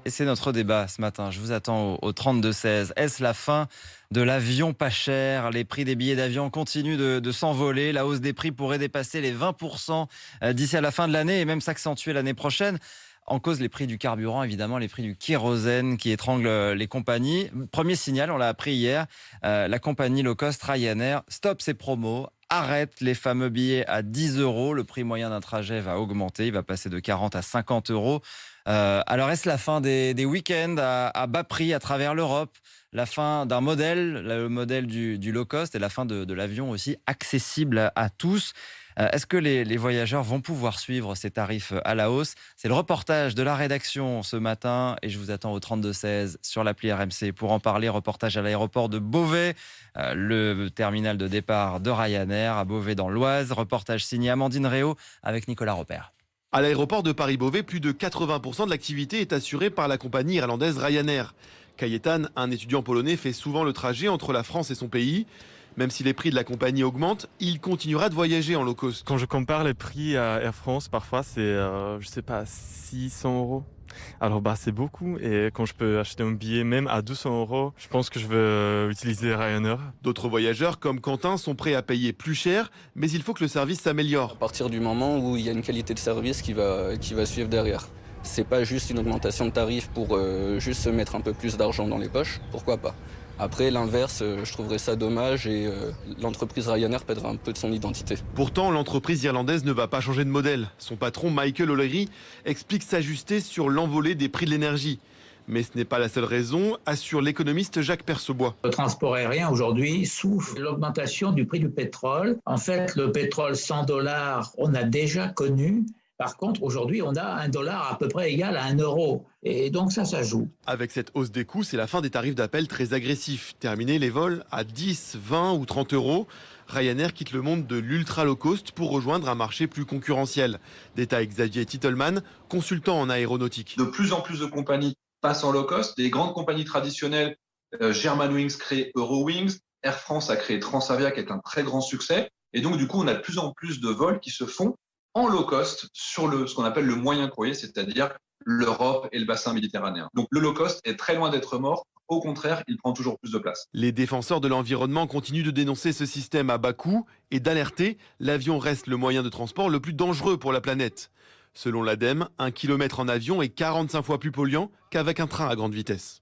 Et c'est notre débat ce matin. Je vous attends au 32-16. Est-ce la fin de l'avion pas cher? Les prix des billets d'avion continuent de s'envoler. La hausse des prix pourrait dépasser les 20% d'ici à la fin de l'année et même s'accentuer l'année prochaine. En cause, les prix du carburant, évidemment, les prix du kérosène qui étranglent les compagnies. Premier signal, on l'a appris hier, la compagnie low cost Ryanair stoppe ses promos, arrête les fameux billets à 10 euros. Le prix moyen d'un trajet va augmenter, il va passer de 40 à 50 euros. Alors est-ce la fin des week-ends à bas prix à travers l'Europe? La fin d'un modèle, le modèle du low cost, et la fin de l'avion aussi accessible à tous. Est-ce que les voyageurs vont pouvoir suivre ces tarifs à la hausse? C'est le reportage de la rédaction ce matin et je vous attends au 32-16 sur l'appli RMC pour en parler. Reportage à l'aéroport de Beauvais, le terminal de départ de Ryanair à Beauvais dans l'Oise. Reportage signé Amandine Réau avec Nicolas Robert. À l'aéroport de Paris-Beauvais, plus de 80% de l'activité est assurée par la compagnie irlandaise Ryanair. Kajetan, un étudiant polonais, fait souvent le trajet entre la France et son pays. Même si les prix de la compagnie augmentent, il continuera de voyager en low cost. Quand je compare les prix à Air France, parfois c'est, je sais pas, 600 euros. Alors c'est beaucoup, et quand je peux acheter un billet même à 200 euros, je pense que je vais utiliser Ryanair. D'autres voyageurs comme Quentin sont prêts à payer plus cher, mais il faut que le service s'améliore. À partir du moment où il y a une qualité de service qui va suivre derrière. C'est pas juste une augmentation de tarifs pour juste se mettre un peu plus d'argent dans les poches, pourquoi pas. Après, l'inverse, je trouverais ça dommage et l'entreprise Ryanair perdra un peu de son identité. Pourtant, l'entreprise irlandaise ne va pas changer de modèle. Son patron, Michael O'Leary, explique s'ajuster sur l'envolée des prix de l'énergie. Mais ce n'est pas la seule raison, assure l'économiste Jacques Percebois. Le transport aérien aujourd'hui souffre de l'augmentation du prix du pétrole. En fait, le pétrole 100 $, on a déjà connu. Par contre, aujourd'hui, on a $1 à peu près égal à 1 euro. Et donc ça joue. Avec cette hausse des coûts, c'est la fin des tarifs d'appel très agressifs. Terminer les vols à 10, 20 ou 30 euros. Ryanair quitte le monde de l'ultra low cost pour rejoindre un marché plus concurrentiel. Détaille Xavier Titelman, consultant en aéronautique. De plus en plus de compagnies passent en low cost. Les grandes compagnies traditionnelles, Germanwings crée Eurowings, Air France a créé Transavia qui est un très grand succès. Et donc du coup, on a de plus en plus de vols qui se font en low cost sur ce qu'on appelle le moyen courrier, c'est-à-dire l'Europe et le bassin méditerranéen. Donc le low cost est très loin d'être mort. Au contraire, il prend toujours plus de place. Les défenseurs de l'environnement continuent de dénoncer ce système à bas coût et d'alerter, l'avion reste le moyen de transport le plus dangereux pour la planète. Selon l'ADEME, 1 kilomètre en avion est 45 fois plus polluant qu'avec un train à grande vitesse.